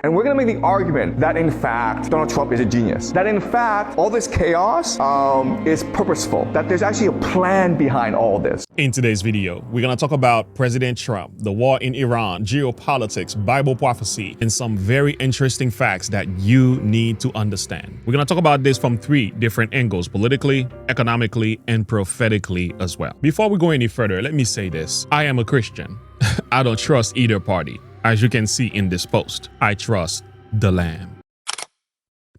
And we're going to make the argument that, in fact, Donald Trump is a genius. That, in fact, all this chaos is purposeful. That there's actually a plan behind all this. In today's video, we're going to talk about President Trump, the war in Iran, geopolitics, Bible prophecy, and some very interesting facts that you need to understand. We're going to talk about this from three different angles: politically, economically, and prophetically as well. Before we go any further, let me say this. I am a Christian. I don't trust either party. As you can see in this post, I trust the Lamb.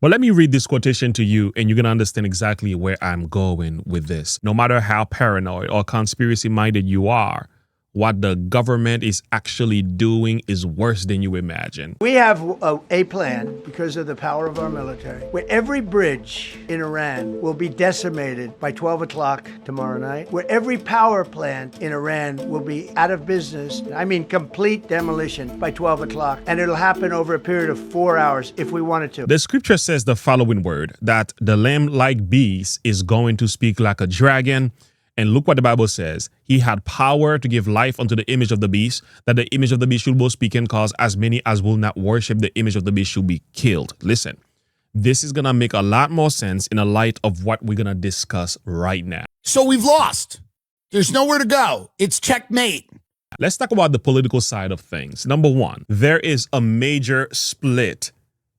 But let me read this quotation to you and you're going to understand exactly where I'm going with this. No matter how paranoid or conspiracy-minded you are, what the government is actually doing is worse than you imagine. We have a plan, because of the power of our military, where every bridge in Iran will be decimated by 12 o'clock tomorrow night, where every power plant in Iran will be out of business, I mean complete demolition, by 12 o'clock, and it'll happen over a period of 4 hours if we wanted to. The scripture says the following word, that the lamb-like beast is going to speak like a dragon. And look what the Bible says. He had power to give life unto the image of the beast, that the image of the beast should both speak and cause as many as will not worship the image of the beast should be killed. Listen, this is going to make a lot more sense in the light of what we're going to discuss right now. So we've lost. There's nowhere to go. It's checkmate. Let's talk about the political side of things. Number one, there is a major split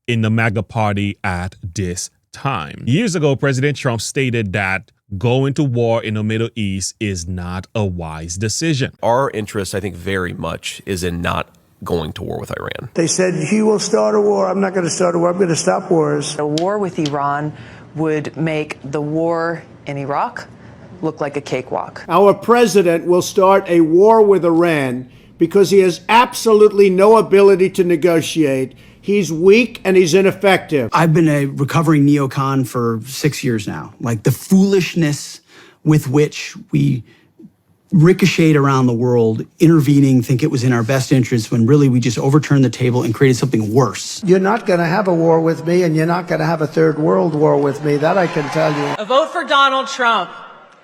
in the MAGA party at this time. Years ago, President Trump stated that going to war in the Middle East is not a wise decision. Our interest, I think, very much is in not going to war with Iran. They said, he will start a war. I'm not going to start a war. I'm going to stop wars. A war with Iran would make the war in Iraq look like a cakewalk. Our president will start a war with Iran because he has absolutely no ability to negotiate. He's weak and he's ineffective. I've been a recovering neocon for 6 years now. Like the foolishness with which we ricocheted around the world, intervening, think it was in our best interest, when really we just overturned the table and created something worse. You're not going to have a war with me, and you're not going to have a third world war with me. That I can tell you. A vote for Donald Trump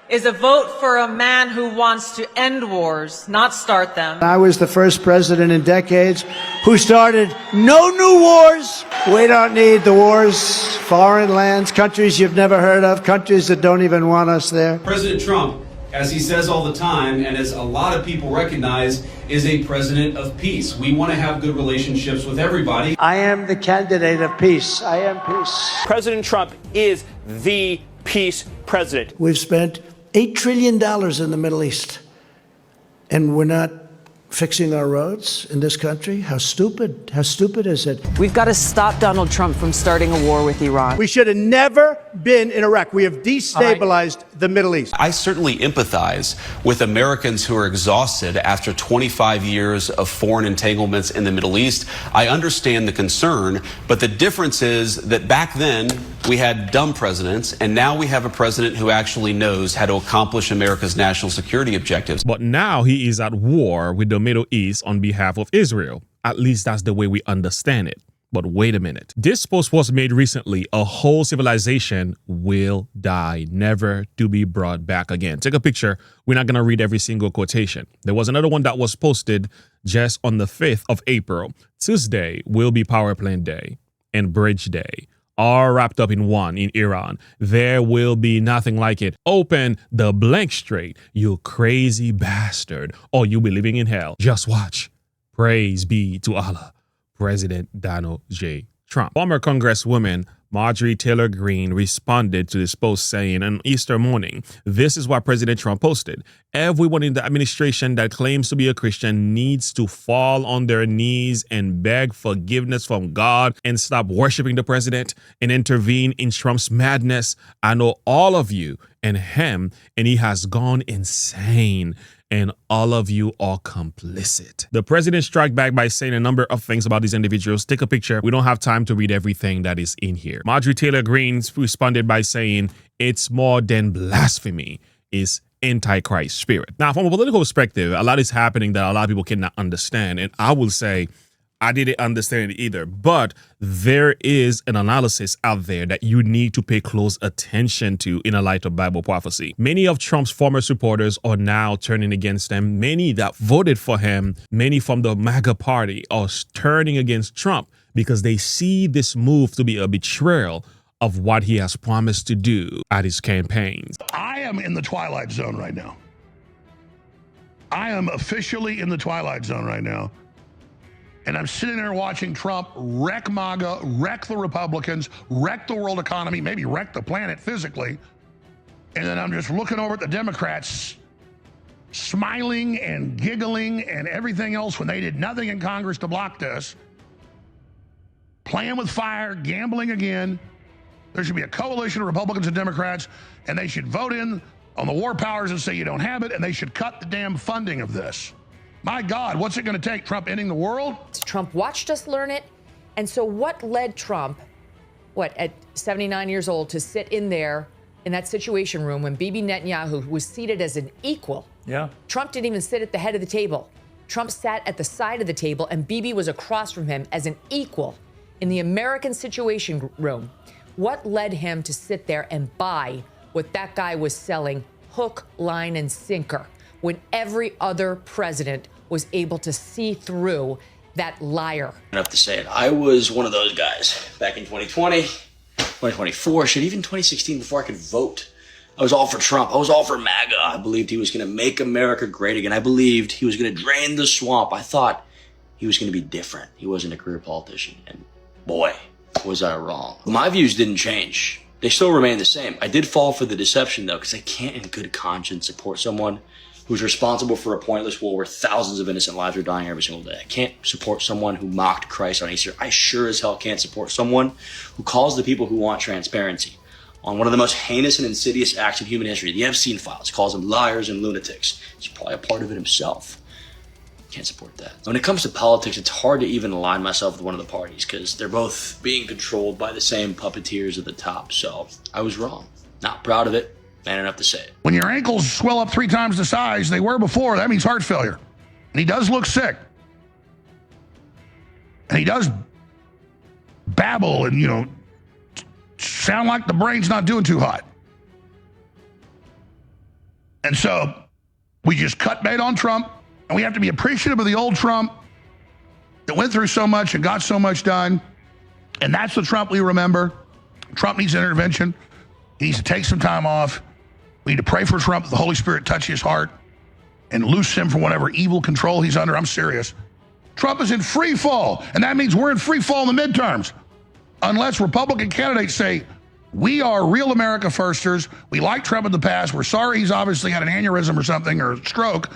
is a vote for a man who wants to end wars, not start them. I was the first president in decades who started no new wars. We don't need the wars. Foreign lands, countries you've never heard of, countries that don't even want us there. President Trump, as he says all the time, and as a lot of people recognize, is a president of peace. We want to have good relationships with everybody. I am the candidate of peace. I am peace. President Trump is the peace president. We've spent $8 trillion in the Middle East, and we're not fixing our roads in this country? How stupid is it? We've got to stop Donald Trump from starting a war with Iran. We should have never been in Iraq. We have destabilized the Middle East. I certainly empathize with Americans who are exhausted after 25 years of foreign entanglements in the Middle East. I understand the concern, but the difference is that back then we had dumb presidents, and now we have a president who actually knows how to accomplish America's national security objectives. But now he is at war with the Middle East on behalf of Israel. At least that's the way we understand it. But wait a minute. This post was made recently. A whole civilization will die, never to be brought back again. Take a picture. We're not going to read every single quotation. There was another one that was posted just on the 5th of April. Tuesday will be Power Plant Day and Bridge Day, all wrapped up in one in Iran. There will be nothing like it. Open the blank straight, you crazy bastard, or you'll be living in hell. Just watch. Praise be to Allah. President Donald J. Trump. Former Congresswoman Marjorie Taylor Greene responded to this post saying on Easter morning, this is what President Trump posted. Everyone in the administration that claims to be a Christian needs to fall on their knees and beg forgiveness from God and stop worshiping the president and intervene in Trump's madness. I know all of you and him, and he has gone insane. And all of you are complicit. The president struck back by saying a number of things about these individuals. Take a picture. We don't have time to read everything that is in here. Marjorie Taylor Greene responded by saying, it's more than blasphemy. It's antichrist spirit. Now, from a political perspective, a lot is happening that a lot of people cannot understand. And I will say, I didn't understand it either, but there is an analysis out there that you need to pay close attention to in a light of Bible prophecy. Many of Trump's former supporters are now turning against him. Many that voted for him, many from the MAGA party are turning against Trump because they see this move to be a betrayal of what he has promised to do at his campaigns. I am in the twilight zone right now. I am officially in the twilight zone right now. And I'm sitting there watching Trump wreck MAGA, wreck the Republicans, wreck the world economy, maybe wreck the planet physically. And then I'm just looking over at the Democrats smiling and giggling and everything else when they did nothing in Congress to block this. Playing with fire, gambling again. There should be a coalition of Republicans and Democrats, and they should vote in on the war powers and say you don't have it, and they should cut the damn funding of this. My God, what's it going to take? Trump ending the world? Trump watched us learn it. And so what led Trump, at 79 years old, to sit in there in that Situation Room when Bibi Netanyahu was seated as an equal? Yeah. Trump didn't even sit at the head of the table. Trump sat at the side of the table, and Bibi was across from him as an equal in the American Situation Room. What led him to sit there and buy what that guy was selling, hook, line, and sinker, when every other president was able to see through that liar? Enough to say it. I was one of those guys back in 2020, 2024, shit, even 2016 before I could vote. I was all for Trump. I was all for MAGA. I believed he was going to make America great again. I believed he was going to drain the swamp. I thought he was going to be different. He wasn't a career politician. And boy, was I wrong. My views didn't change. They still remain the same. I did fall for the deception, though, because I can't in good conscience support someone who's responsible for a pointless war where thousands of innocent lives are dying every single day. I can't support someone who mocked Christ on Easter. I sure as hell can't support someone who calls the people who want transparency on one of the most heinous and insidious acts in human history, the Epstein files, calls them liars and lunatics. He's probably a part of it himself. Can't support that. When it comes to politics, it's hard to even align myself with one of the parties because they're both being controlled by the same puppeteers at the top. So I was wrong. Not proud of it. Man enough to say it. When your ankles swell up 3 times the size they were before, that means heart failure. And he does look sick. And he does babble and, sound like the brain's not doing too hot. And so we just cut bait on Trump. And we have to be appreciative of the old Trump that went through so much and got so much done. And that's the Trump we remember. Trump needs intervention. He needs to take some time off. We need to pray for Trump that the Holy Spirit touch his heart and loose him from whatever evil control he's under. I'm serious. Trump is in free fall, and that means we're in free fall in the midterms. Unless Republican candidates say, we are real America firsters. We like Trump in the past. We're sorry he's obviously had an aneurysm or something or a stroke.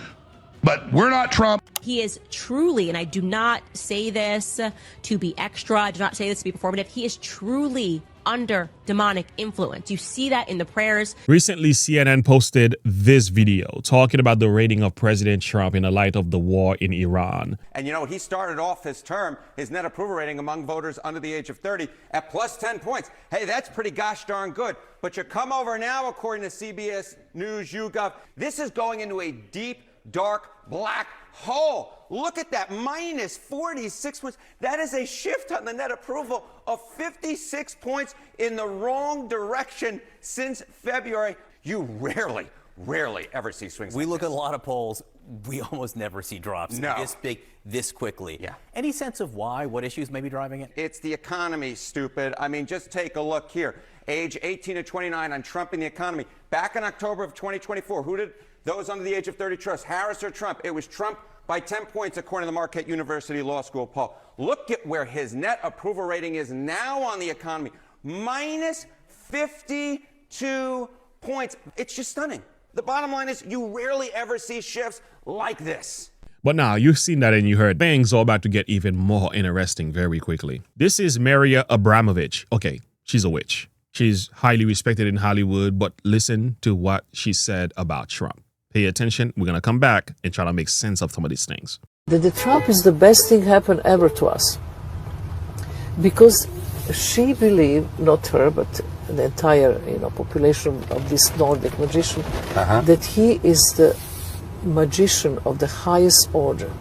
But we're not Trump. He is truly, and I do not say this to be extra, I do not say this to be performative, he is truly under demonic influence. You see that in the prayers. Recently, CNN posted this video talking about the rating of President Trump in the light of the war in Iran. And he started off his term, his net approval rating among voters under the age of 30 at plus 10 points. Hey, that's pretty gosh darn good. But you come over now, according to CBS News, YouGov, this is going into a deep, dark, black hole. Look at that, minus 46 points. That is a shift on the net approval of 56 points in the wrong direction since February. You rarely ever see swings. We look at a lot of polls. We almost never see drops this big, this quickly. Yeah. Any sense of why? What issues may be driving it? It's the economy, stupid. I mean, just take a look here. Age 18 to 29 on Trump and the economy. Back in October of 2024, who did those under the age of 30 trust? Harris or Trump? It was Trump by 10 points, according to the Marquette University Law School poll. Look at where his net approval rating is now on the economy. Minus 52 points. It's just stunning. The bottom line is you rarely ever see shifts like this. But now you've seen that and you heard things are about to get even more interesting very quickly. This is Maria Abramovich. Okay, she's a witch. She's highly respected in Hollywood, but listen to what she said about Trump. Pay attention. We're going to come back and try to make sense of some of these things. That Trump is the best thing happened ever to us. Because she believed, not her, but the entire population of this Nordic magician, that he is the magician of the highest order.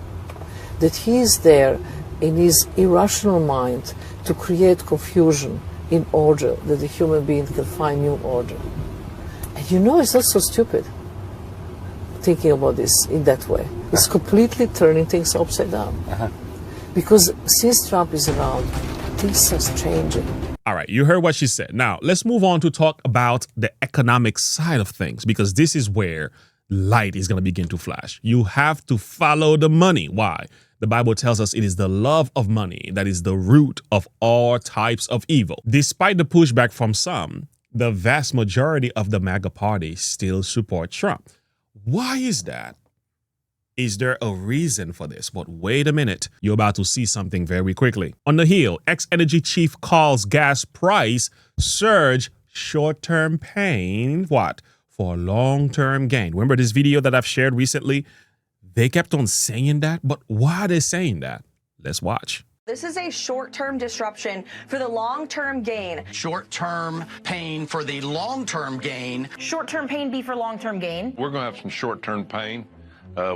That he is there in his irrational mind to create confusion in order that the human being can find new order. And it's not so stupid thinking about this in that way. It's completely turning things upside down. Because since Trump is around, this is changing. All right, you heard what she said. Now, let's move on to talk about the economic side of things, because this is where light is going to begin to flash. You have to follow the money. Why? The Bible tells us it is the love of money that is the root of all types of evil. Despite the pushback from some, the vast majority of the MAGA party still support Trump. Why is that? Is there a reason for this? But wait a minute, you're about to see something very quickly. On the Hill, ex-energy chief calls gas price surge short-term pain, what? For long-term gain. Remember this video that I've shared recently? They kept on saying that, but why are they saying that? Let's watch. This is a short-term disruption for the long-term gain. Short-term pain for the long-term gain. Short-term pain be for long-term gain. We're going to have some short-term pain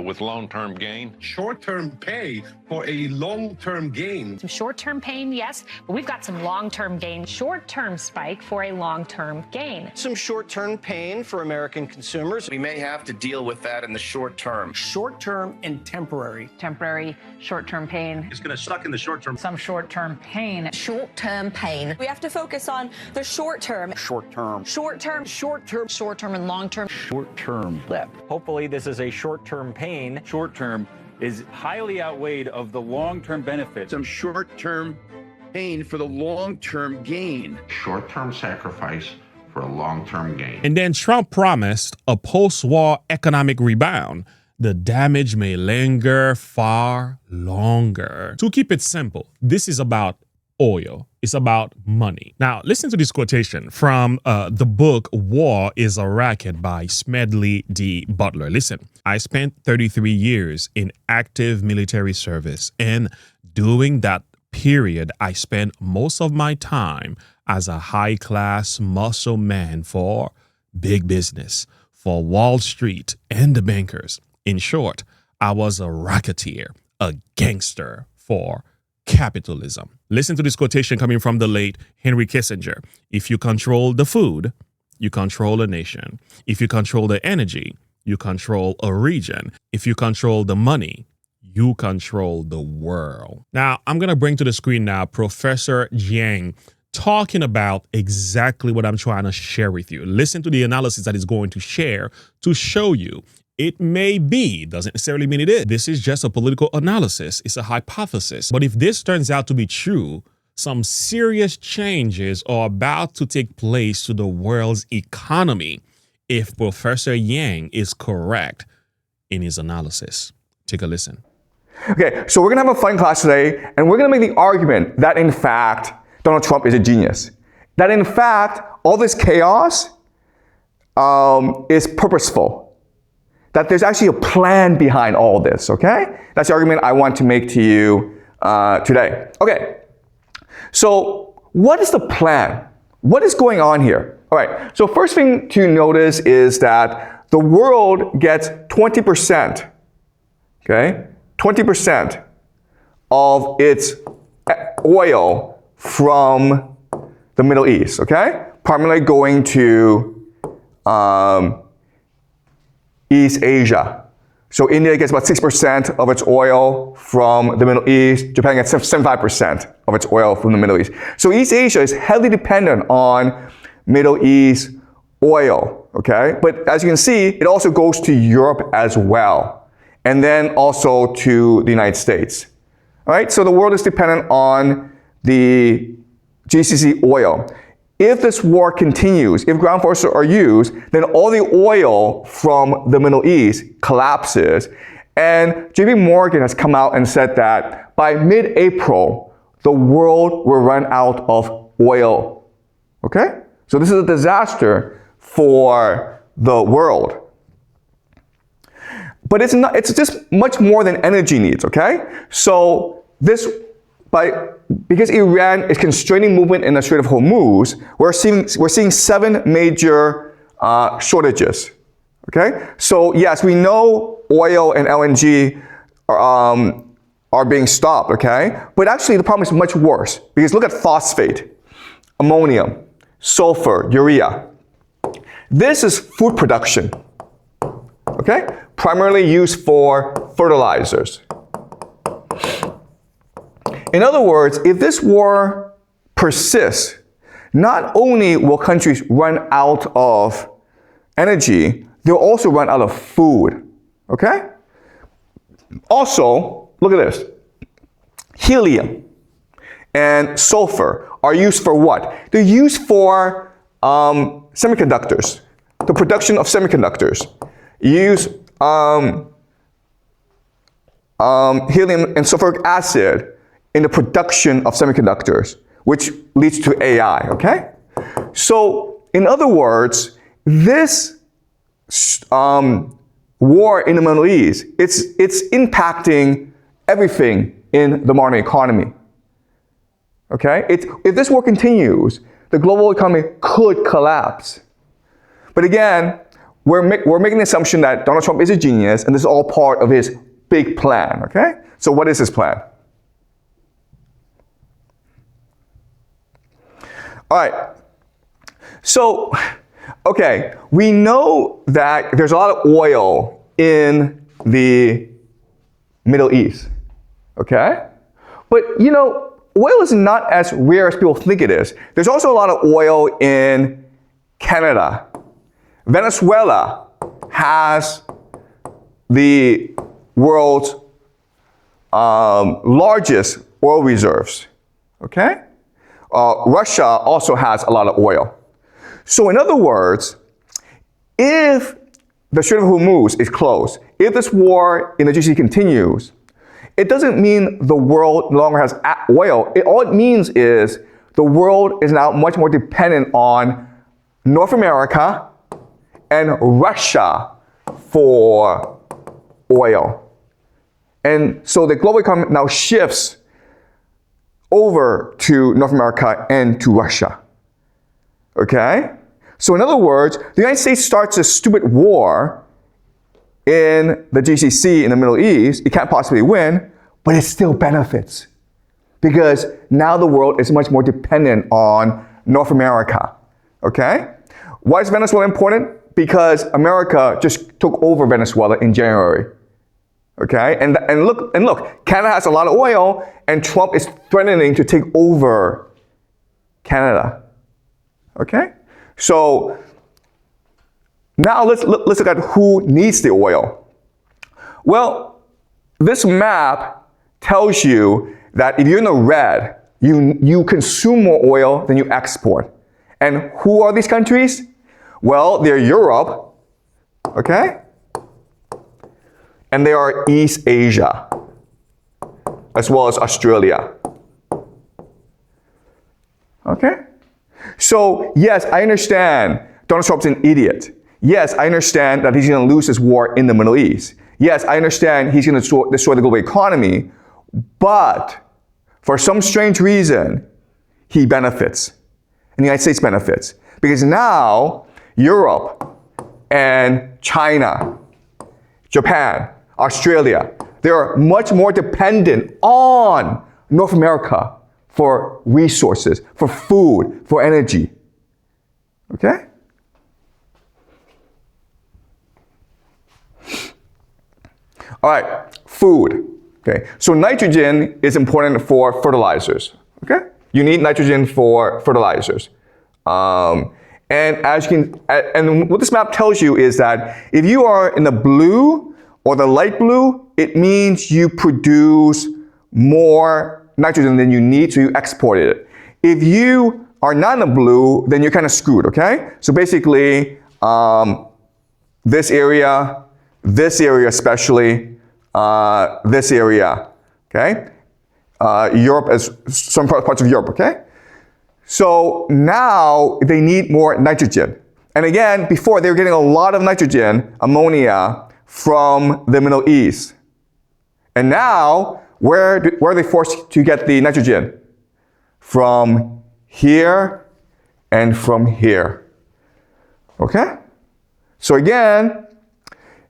with long-term gain. Short-term pay for a long-term gain. Some short-term pain, yes, but we've got some long-term gain. Short-term spike for a long-term gain. Some short-term pain for American consumers. We may have to deal with that in the short term. Short-term and temporary. Temporary, short-term pain. It's going to suck in the short term. Some short-term pain. Short-term pain. We have to focus on the short term. Short-term. Short-term. Short-term. Short-term and long-term. Short-term blip. Hopefully this is a short-term pain. Short-term is highly outweighed of the long-term benefits. Some short-term pain for the long-term gain. Short-term sacrifice for a long-term gain. And then Trump promised a post-war economic rebound. The damage may linger far longer. To keep it simple, this is about oil. It's about money. Now, listen to this quotation from the book War is a Racket by Smedley D. Butler. Listen, I spent 33 years in active military service, and during that period, I spent most of my time as a high-class muscle man for big business, for Wall Street and the bankers. In short, I was a racketeer, a gangster for capitalism. Listen to this quotation coming from the late Henry Kissinger. If you control the food, you control a nation. If you control the energy, you control a region. If you control the money, you control the world. Now, I'm going to bring to the screen now Professor Jiang talking about exactly what I'm trying to share with you. Listen to the analysis that he's going to share to show you. It may be, doesn't necessarily mean it is. This is just a political analysis. It's a hypothesis. But if this turns out to be true, some serious changes are about to take place to the world's economy if Professor Yang is correct in his analysis. Take a listen. Okay, so we're going to have a fun class today, and we're going to make the argument that, in fact, Donald Trump is a genius. That, in fact, all this chaos is purposeful. That there's actually a plan behind all this, okay? That's the argument I want to make to you today. Okay, so what is the plan? What is going on here? All right, so first thing to notice is that the world gets 20%, okay? 20% of its oil from the Middle East, okay? Primarily going to East Asia. So India gets about 6% of its oil from the Middle East. Japan gets 75% of its oil from the Middle East. So East Asia is heavily dependent on Middle East oil, okay? But as you can see, it also goes to Europe as well, and then also to the United States. All right, so the world is dependent on the GCC oil. If this war continues, if ground forces are used, then all the oil from the Middle East collapses. And JP Morgan has come out and said that by mid-April, the world will run out of oil. Okay? So this is a disaster for the world. But it's just much more than energy needs, okay? So because Iran is constraining movement in the Strait of Hormuz, we're seeing 7 major shortages. Okay, so yes, we know oil and LNG are being stopped. Okay, but actually the problem is much worse because look at phosphate, ammonium, sulfur, urea. This is food production. Okay, primarily used for fertilizers. In other words, if this war persists, not only will countries run out of energy, they'll also run out of food, okay? Also, look at this. Helium and sulfur are used for what? They're used for semiconductors, the production of semiconductors. You use helium and sulfuric acid in the production of semiconductors, which leads to AI, okay? So, in other words, this war in the Middle East, it's impacting everything in the modern economy, okay? If this war continues, the global economy could collapse. But again, we're making the assumption that Donald Trump is a genius, and this is all part of his big plan, okay? So what is his plan? All right. So, okay, we know that there's a lot of oil in the Middle East, okay? But, you know, oil is not as rare as people think it is. There's also a lot of oil in Canada. Venezuela has the world's largest oil reserves, okay? Russia also has a lot of oil. So in other words, if the Strait of Hormuz is closed, if this war in the GCC continues, it doesn't mean the world no longer has oil. All it means is the world is now much more dependent on North America and Russia for oil. And so the global economy now shifts over to North America and to Russia. Okay? So in other words, the United States starts a stupid war in the GCC in the Middle East. It can't possibly win, but it still benefits because now the world is much more dependent on North America. Okay? Why is Venezuela important? Because America just took over Venezuela in January. Okay? And look, Canada has a lot of oil, and Trump is threatening to take over Canada. Okay? So now let's look at who needs the oil. Well, this map tells you that if you're in the red, you consume more oil than you export. And who are these countries? Well, they're Europe, okay? And they are East Asia, as well as Australia. Okay? So, yes, I understand Donald Trump's an idiot. Yes, I understand that he's going to lose this war in the Middle East. Yes, I understand he's going to destroy the global economy, but for some strange reason, he benefits. And the United States benefits. Because now, Europe and China, Japan, Australia, they are much more dependent on North America for resources, for food, for energy. Okay? All right, food. Okay, so nitrogen is important for fertilizers. Okay, you need nitrogen for fertilizers. And as you can, and what this map tells you is that if you are in the blue or the light blue, it means you produce more nitrogen than you need, so you export it. If you are not in the blue, then you're kind of screwed, okay? So basically, this area especially, this area, okay? Europe, as some parts of Europe, okay? So now they need more nitrogen. And again, before they were getting a lot of nitrogen, ammonia, from the Middle East. And now, where are they forced to get the nitrogen? From here and from here. Okay? So again,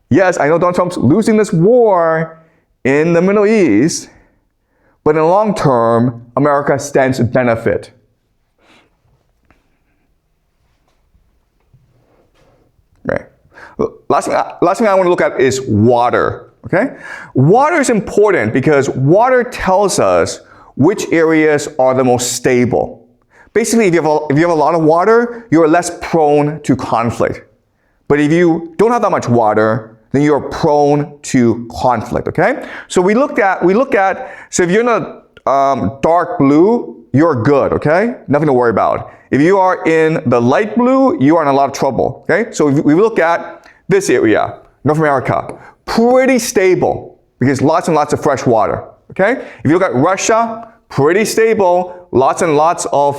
yes, I know Donald Trump's losing this war in the Middle East, but in the long term, America stands to benefit. Right. Last thing I want to look at is water. Okay? Water is important because water tells us which areas are the most stable. basically, if you have a lot of water, you're less prone to conflict. But if you don't have that much water, then you're prone to conflict, okay? So we look at, so if you're in a dark blue, you're good, okay? Nothing to worry about. If you are in the light blue, you are in a lot of trouble, okay? So if we look at this area, North America, pretty stable because lots and lots of fresh water, okay? If you look at Russia, pretty stable, lots and lots of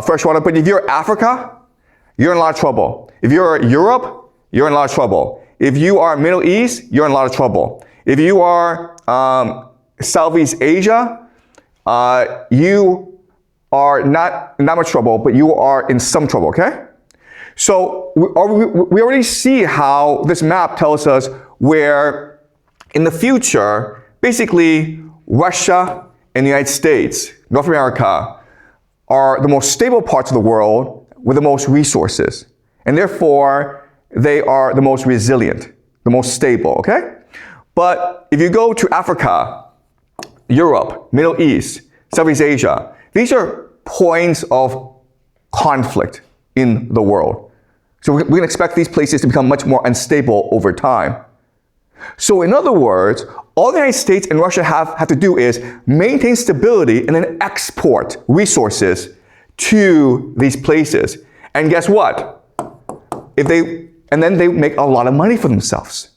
fresh water. But if you're Africa, you're in a lot of trouble. If you're Europe, you're in a lot of trouble. If you are Middle East, you're in a lot of trouble. If you are Southeast Asia, you are not in that much trouble, but you are in some trouble, okay? So we already see how this map tells us where in the future, basically Russia and the United States, North America, are the most stable parts of the world with the most resources. And therefore, they are the most resilient, the most stable, okay? But if you go to Africa, Europe, Middle East, Southeast Asia, these are points of conflict in the world. So we can expect these places to become much more unstable over time. So in other words, all the United States and Russia have to do is maintain stability and then export resources to these places. And guess what? And then they make a lot of money for themselves.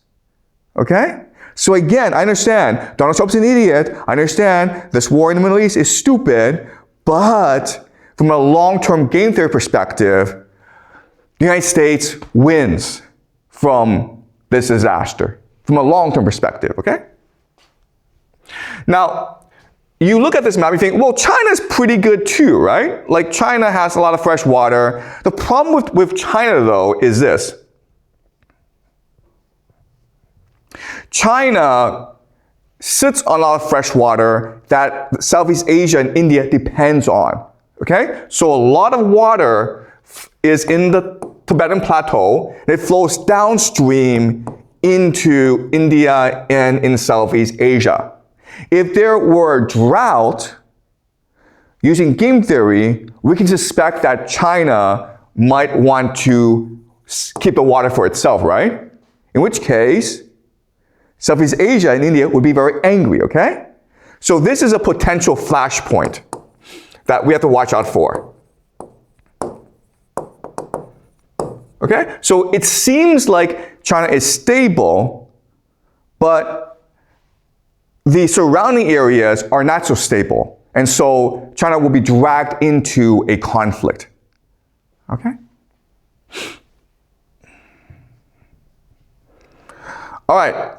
Okay? So again, I understand Donald Trump's an idiot. I understand this war in the Middle East is stupid, but from a long-term game theory perspective, the United States wins from this disaster, from a long-term perspective, okay? Now, you look at this map, you think, well, China's pretty good too, right? Like China has a lot of fresh water. The problem with China, though, is this. China sits on a lot of fresh water that Southeast Asia and India depends on, okay? So a lot of water is in the Tibetan Plateau, and it flows downstream into India and in Southeast Asia. If there were a drought, using game theory, we can suspect that China might want to keep the water for itself, right? In which case, Southeast Asia and India would be very angry, okay? So this is a potential flashpoint that we have to watch out for. Okay? So it seems like China is stable, but the surrounding areas are not so stable. And so China will be dragged into a conflict. Okay? All right.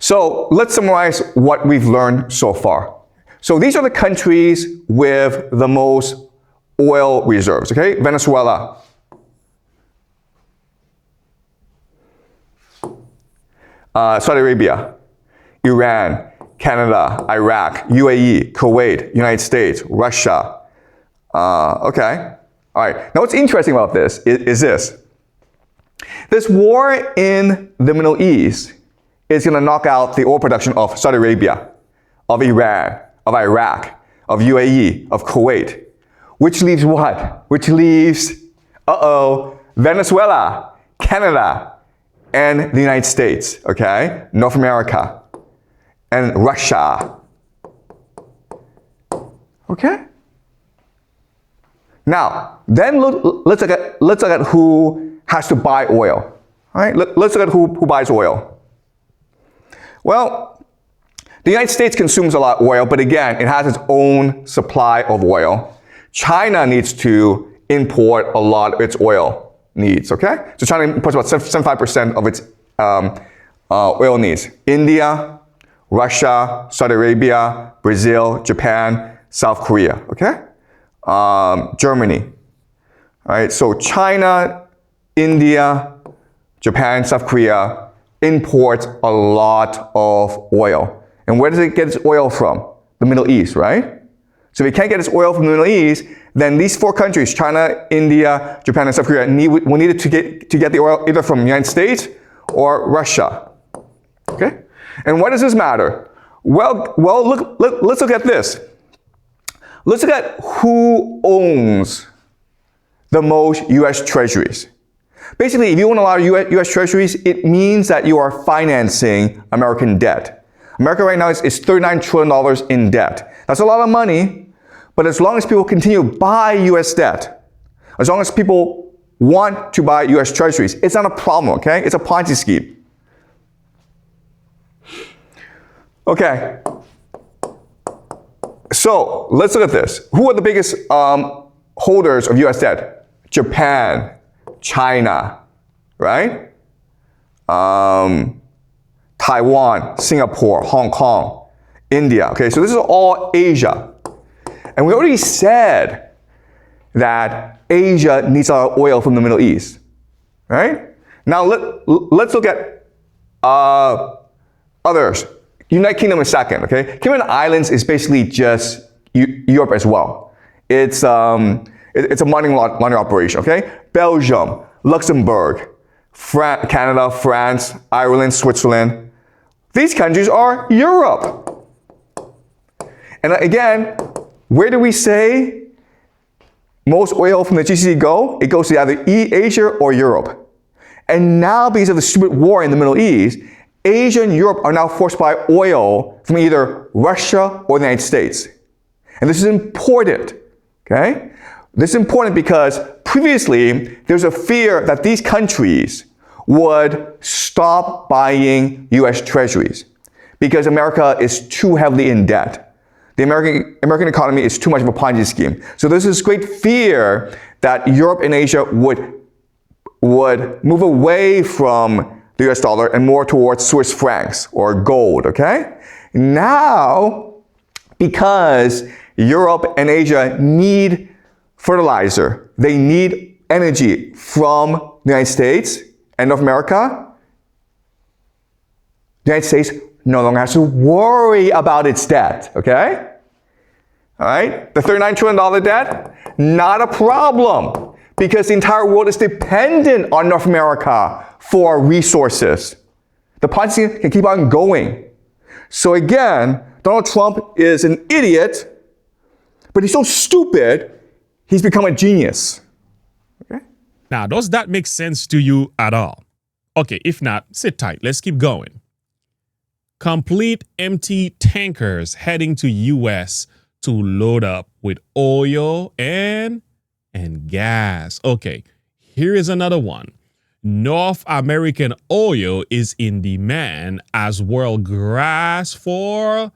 So let's summarize what we've learned so far. So these are the countries with the most oil reserves, okay? Venezuela, Saudi Arabia, Iran, Canada, Iraq, UAE, Kuwait, United States, Russia. Okay. All right. Now what's interesting about this is this. This war in the Middle East is going to knock out the oil production of Saudi Arabia, of Iran, of Iraq, of UAE, of Kuwait. Which leaves what? Which leaves, Venezuela, Canada, and the United States, okay? North America, and Russia. Okay? Now, then let's look at who has to buy oil. All right? Let's look at who buys oil. Well, the United States consumes a lot of oil, but again, it has its own supply of oil. China needs to import a lot of its oil needs, okay? So China imports about 75% of its oil needs. India, Russia, Saudi Arabia, Brazil, Japan, South Korea, okay? Germany. All right, so China, India, Japan, South Korea imports a lot of oil. And where does it get its oil from? The Middle East, right? So if it can't get its oil from the Middle East, then these four countries, China, India, Japan, and South Korea, will need to get the oil either from the United States or Russia. Okay? And why does this matter? Well, let's look at this. let's look at who owns the most U.S. treasuries. Basically, if you own a lot of U.S. treasuries, it means that you are financing American debt. America right now is $39 trillion in debt. That's a lot of money, but as long as people continue to buy U.S. debt, as long as people want to buy U.S. treasuries, it's not a problem, okay? It's a Ponzi scheme. Okay. So let's look at this. Who are the biggest holders of U.S. debt? Japan, China, right? Taiwan, Singapore, Hong Kong, India. Okay, so this is all Asia. And we already said that Asia needs a lot of oil from the Middle East, right? Now let's look at others. United Kingdom is second, okay? Cayman Islands is basically just Europe as well. It's a money laundering operation, okay? Belgium, Luxembourg, Canada, France, Ireland, Switzerland. These countries are Europe. And again, where do we say most oil from the GCC go? It goes to either Asia or Europe. And now, because of the stupid war in the Middle East, Asia and Europe are now forced to buy oil from either Russia or the United States. And this is important, okay? This is important because previously, there's a fear that these countries would stop buying U.S. treasuries because America is too heavily in debt. The American economy is too much of a Ponzi scheme. So there's this great fear that Europe and Asia would move away from the US dollar and more towards Swiss francs or gold, okay? Now, because Europe and Asia need fertilizer, they need energy from the United States and North America, the United States no longer has to worry about its debt, okay? All right, the $39 trillion debt, not a problem because the entire world is dependent on North America for resources. The Ponzi scheme can keep on going. So again, Donald Trump is an idiot, but he's so stupid, he's become a genius. Okay? Now, does that make sense to you at all? Okay, if not, sit tight. Let's keep going. Complete empty tankers heading to U.S. to load up with oil and gas. Okay, here is another one. North American oil is in demand as world grasps for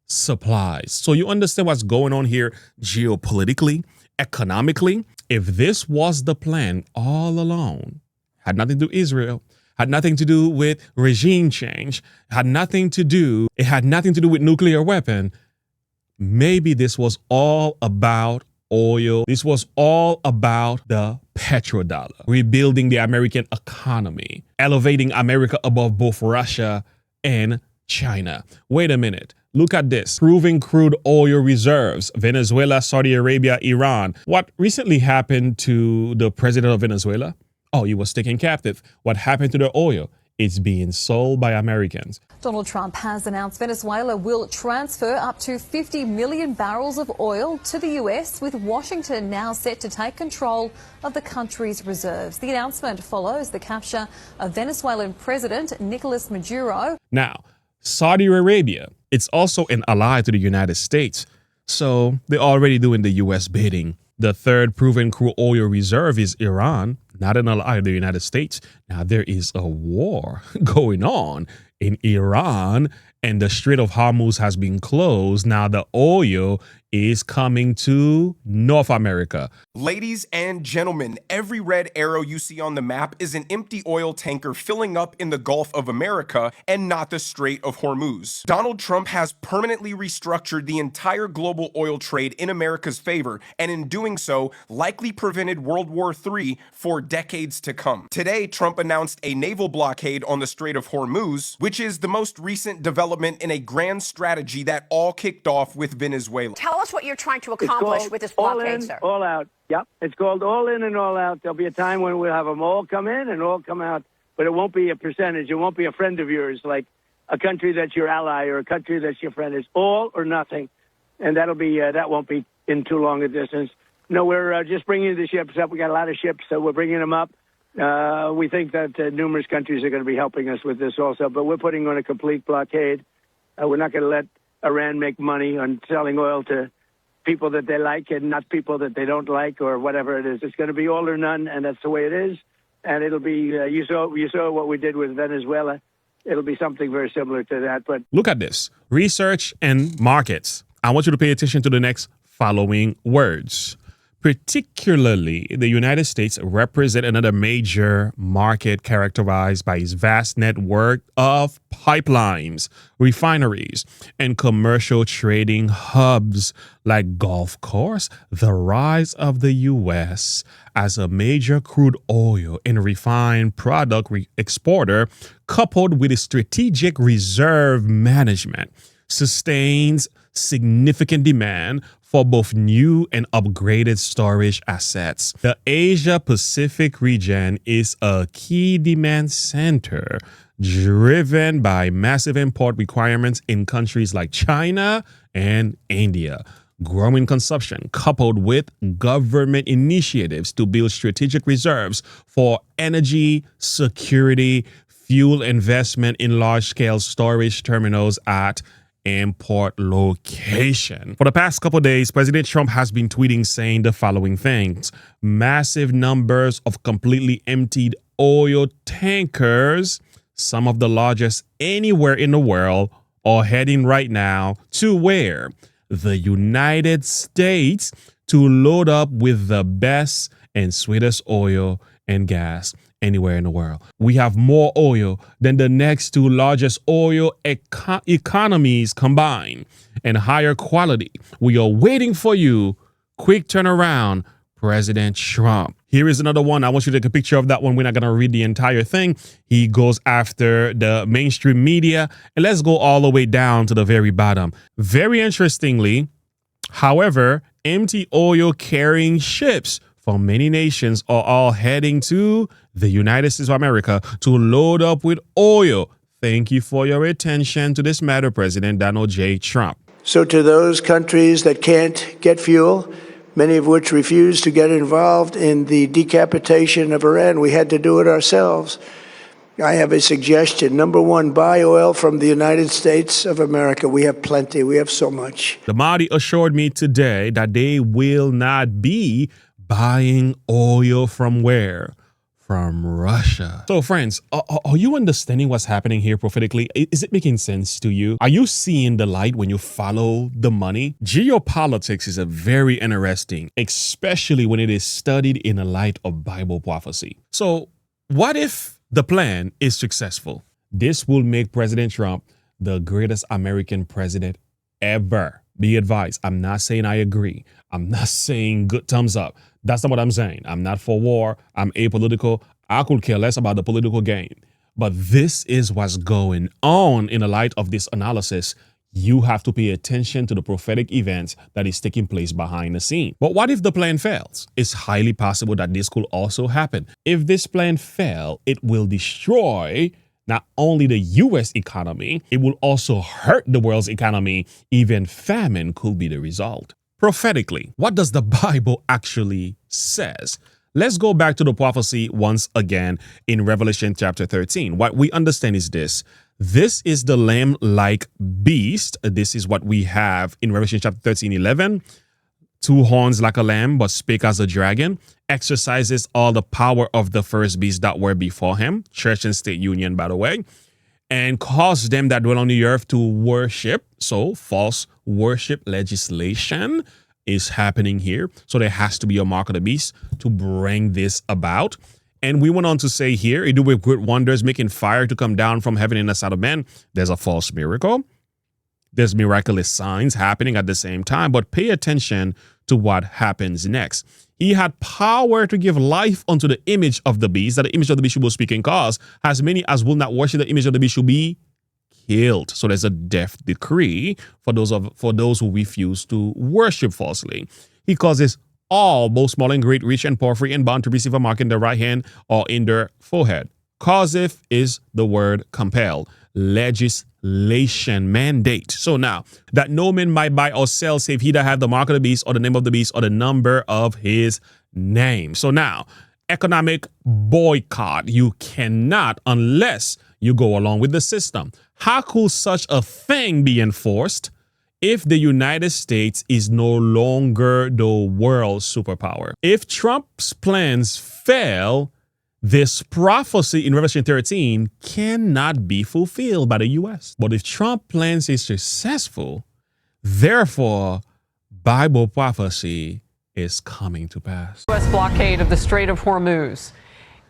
supplies. So you understand what's going on here geopolitically, economically? If this was the plan all along, had nothing to do with Israel, had nothing to do with regime change, it had nothing to do with nuclear weapon, maybe this was all about oil. This was all about the petrodollar, rebuilding the American economy, elevating America above both Russia and China. Wait a minute. Look at this. Proving crude oil reserves. Venezuela, Saudi Arabia, Iran. What recently happened to the president of Venezuela? Oh, he was taken captive. What happened to the oil? It's being sold by Americans. Donald Trump has announced Venezuela will transfer up to 50 million barrels of oil to the U.S., with Washington now set to take control of the country's reserves. The announcement follows the capture of Venezuelan President Nicolas Maduro. Now, Saudi Arabia, it's also an ally to the United States, so they're already doing the U.S. bidding. The third proven crude oil reserve is Iran, not an ally of the United States. Now, there is a war going on in Iran, and the Strait of Hormuz has been closed. Now, the oil is coming to North America. Ladies and gentlemen, every red arrow you see on the map is an empty oil tanker filling up in the Gulf of America and not the Strait of Hormuz. Donald Trump has permanently restructured the entire global oil trade in America's favor, and in doing so, likely prevented World War III for decades to come. Today, Trump announced a naval blockade on the Strait of Hormuz, which is the most recent development in a grand strategy that all kicked off with Venezuela. Tell us what you're trying to accomplish with this blockade, all in, sir. All out. Yep. It's called all in and all out. There'll be a time when we'll have them all come in and all come out, but it won't be a percentage. It won't be a friend of yours, like a country that's your ally or a country that's your friend. It's all or nothing. And that won't be in too long a distance. No, we're just bringing the ships up. We got a lot of ships, so we're bringing them up. We think that numerous countries are going to be helping us with this also, but we're putting on a complete blockade. We're not going to let Iran make money on selling oil to people that they like and not people that they don't like or whatever it is. It's going to be all or none, and that's the way it is. And it'll be, you saw what we did with Venezuela. It'll be something very similar to that. But look at this. Research and markets. I want you to pay attention to the next following words. Particularly, the United States represent another major market characterized by its vast network of pipelines, refineries, and commercial trading hubs like Gulf Coast. The rise of the U.S. as a major crude oil and refined product exporter, coupled with its strategic reserve management, sustains significant demand for both new and upgraded storage assets. The Asia-Pacific region is a key demand center driven by massive import requirements in countries like China and India. Growing consumption coupled with government initiatives to build strategic reserves for energy security, fuel investment in large-scale storage terminals at import location. For the past couple of days, President Trump has been tweeting saying the following things. Massive numbers of completely emptied oil tankers, some of the largest anywhere in the world, are heading right now to where? The United States, to load up with the best and sweetest oil and gas anywhere in the world. We have more oil than the next two largest oil economies combined, and higher quality. We are waiting for you. Quick turnaround, President Trump. Here is another one. I want you to take a picture of that one. We're not going to read the entire thing. He goes after the mainstream media, and let's go all the way down to the very bottom. Very interestingly, however, empty oil carrying ships from many nations are all heading to the United States of America to load up with oil. Thank you for your attention to this matter, President Donald J. Trump. So to those countries that can't get fuel, many of which refuse to get involved in the decapitation of Iran, we had to do it ourselves. I have a suggestion. Number one, buy oil from the United States of America. We have plenty. We have so much. The Mahdi assured me today that they will not be buying oil from where? From Russia. So friends, are you understanding what's happening here prophetically? Is it making sense to you? Are you seeing the light when you follow the money? Geopolitics is a very interesting, especially when it is studied in the light of Bible prophecy. So what if the plan is successful? This will make President Trump the greatest American president ever. Be advised, I'm not saying I agree. I'm not saying good thumbs up. That's not what I'm saying. I'm not for war. I'm apolitical. I could care less about the political game. But this is what's going on in the light of this analysis. You have to pay attention to the prophetic events that is taking place behind the scene. But what if the plan fails? It's highly possible that this could also happen. If this plan fails, it will destroy not only the U.S. economy, it will also hurt the world's economy. Even famine could be the result. Prophetically, what does the Bible actually says? Let's go back to the prophecy once again in Revelation chapter 13. What we understand is this. This is the lamb-like beast. This is what we have in Revelation chapter 13:11. 2 horns like a lamb, but spake as a dragon, exercises all the power of the first beast that were before him, church and state union, by the way, and caused them that dwell on the earth to worship. So false worship legislation is happening here. So there has to be a mark of the beast to bring this about. And we went on to say here, it do with great wonders, making fire to come down from heaven in the sight of men. There's a false miracle. There's miraculous signs happening at the same time, but pay attention to what happens next. He had power to give life unto the image of the beast, that the image of the beast will speak and cause. As many as will not worship the image of the beast shall be killed. So there's a death decree for those who refuse to worship falsely. He causes all, both small and great, rich and poor, free and bond, to receive a mark in their right hand or in their forehead. Causeth is the word compel. Legislate translation mandate. So now, that no man might buy or sell save he that have the mark of the beast or the name of the beast or the number of his name. So now, economic boycott. You cannot unless you go along with the system. How could such a thing be enforced if the United States is no longer the world superpower? If Trump's plans fail, this prophecy in Revelation 13 cannot be fulfilled by the U.S. But if Trump plans is successful, therefore, Bible prophecy is coming to pass. U.S. blockade of the Strait of Hormuz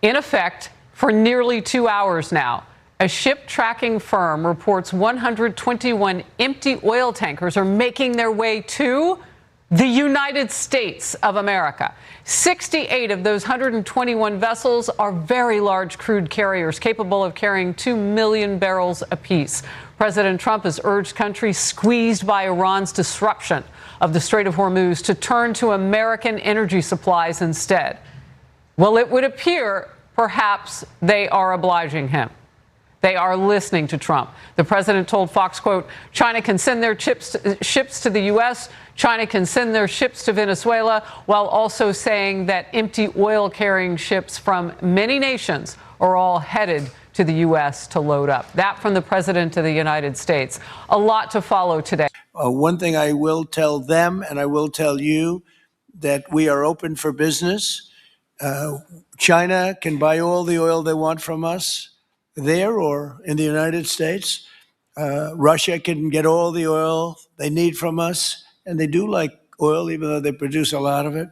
in effect for nearly 2 hours now. A ship tracking firm reports 121 empty oil tankers are making their way to the United States of America. 68 of those 121 vessels are very large crude carriers capable of carrying 2 million barrels apiece. President Trump has urged countries squeezed by Iran's disruption of the Strait of Hormuz to turn to American energy supplies instead. Well, it would appear perhaps they are obliging him. They are listening to Trump. The president told Fox, quote, China can send their ships to the U.S., China can send their ships to Venezuela, while also saying that empty oil-carrying ships from many nations are all headed to the U.S. to load up. That from the president of the United States. A lot to follow today. One thing I will tell them, and I will tell you, that we are open for business. China can buy all the oil they want from us there or in the United States. Russia can get all the oil they need from us, and they do like oil, even though they produce a lot of it.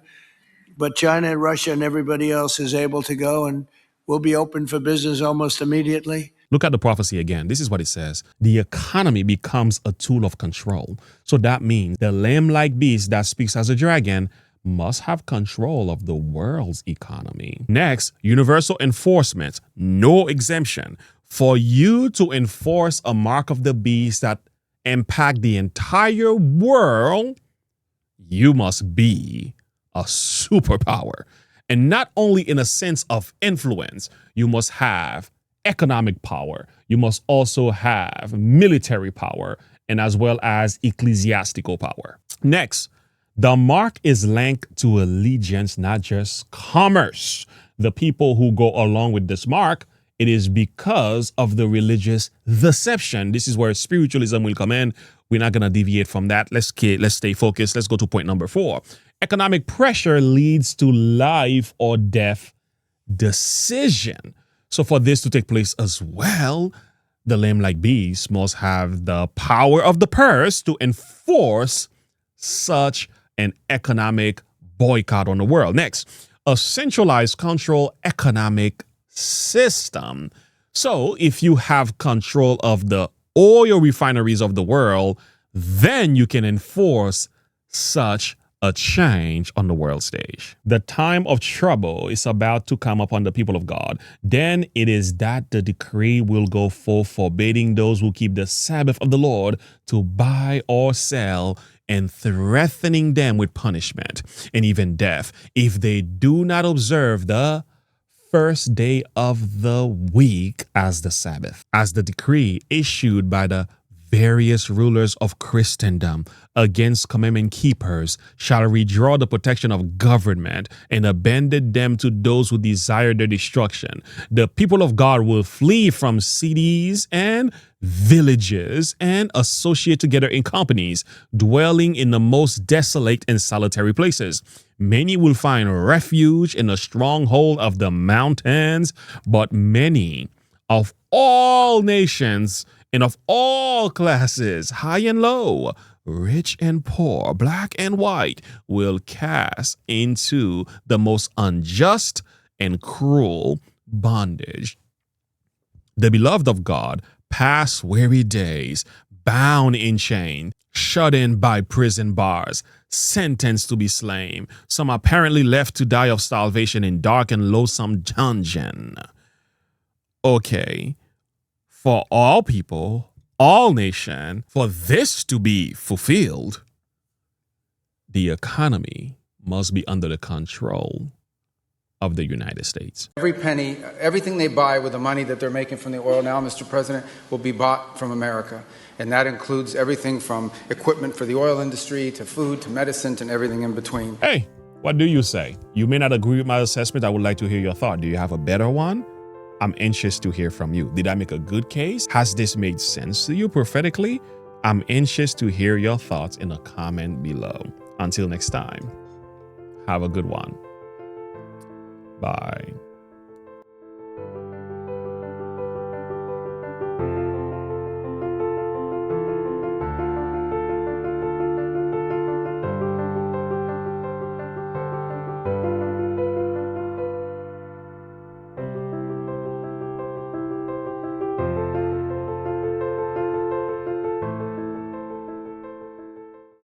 But China and Russia and everybody else is able to go, and we'll be open for business almost immediately. Look at the prophecy again. This is what it says. The economy becomes a tool of control. So that means the lamb-like beast that speaks as a dragon must have control of the world's economy. Next, universal enforcement, no exemption. For you to enforce a mark of the beast that impact the entire world, you must be a superpower. And not only in a sense of influence, you must have economic power. You must also have military power and as well as ecclesiastical power. Next, the mark is linked to allegiance, not just commerce. The people who go along with this mark, it is because of the religious deception. This is where spiritualism will come in. We're not going to deviate from that. Let's stay focused. Let's go to point number 4. Economic pressure leads to life or death decision. So for this to take place as well, the lamb-like beast must have the power of the purse to enforce such an economic boycott on the world. Next, a centralized control economic system. So if you have control of the oil refineries of the world, then you can enforce such a change on the world stage. The time of trouble is about to come upon the people of God. Then it is that the decree will go forth forbidding those who keep the Sabbath of the Lord to buy or sell, and threatening them with punishment and even death if they do not observe the first day of the week as the Sabbath. As the decree issued by the various rulers of Christendom against commandment keepers shall withdraw the protection of government and abandon them to those who desire their destruction. The people of God will flee from cities and villages and associate together in companies, dwelling in the most desolate and solitary places. Many will find refuge in the stronghold of the mountains, but many of all nations and of all classes, high and low, rich and poor, black and white, will cast into the most unjust and cruel bondage. The beloved of God pass weary days, bound in chain, shut in by prison bars, sentenced to be slain, some apparently left to die of starvation in dark and loathsome dungeon. Okay. For all people, all nation, for this to be fulfilled, the economy must be under the control of the United States. Every penny, everything they buy with the money that they're making from the oil now, Mr. President, will be bought from America. And that includes everything from equipment for the oil industry to food to medicine and everything in between. Hey, what do you say? You may not agree with my assessment. I would like to hear your thought. Do you have a better one? I'm anxious to hear from you. Did I make a good case? Has this made sense to you prophetically? I'm anxious to hear your thoughts in a comment below. Until next time, have a good one. Bye.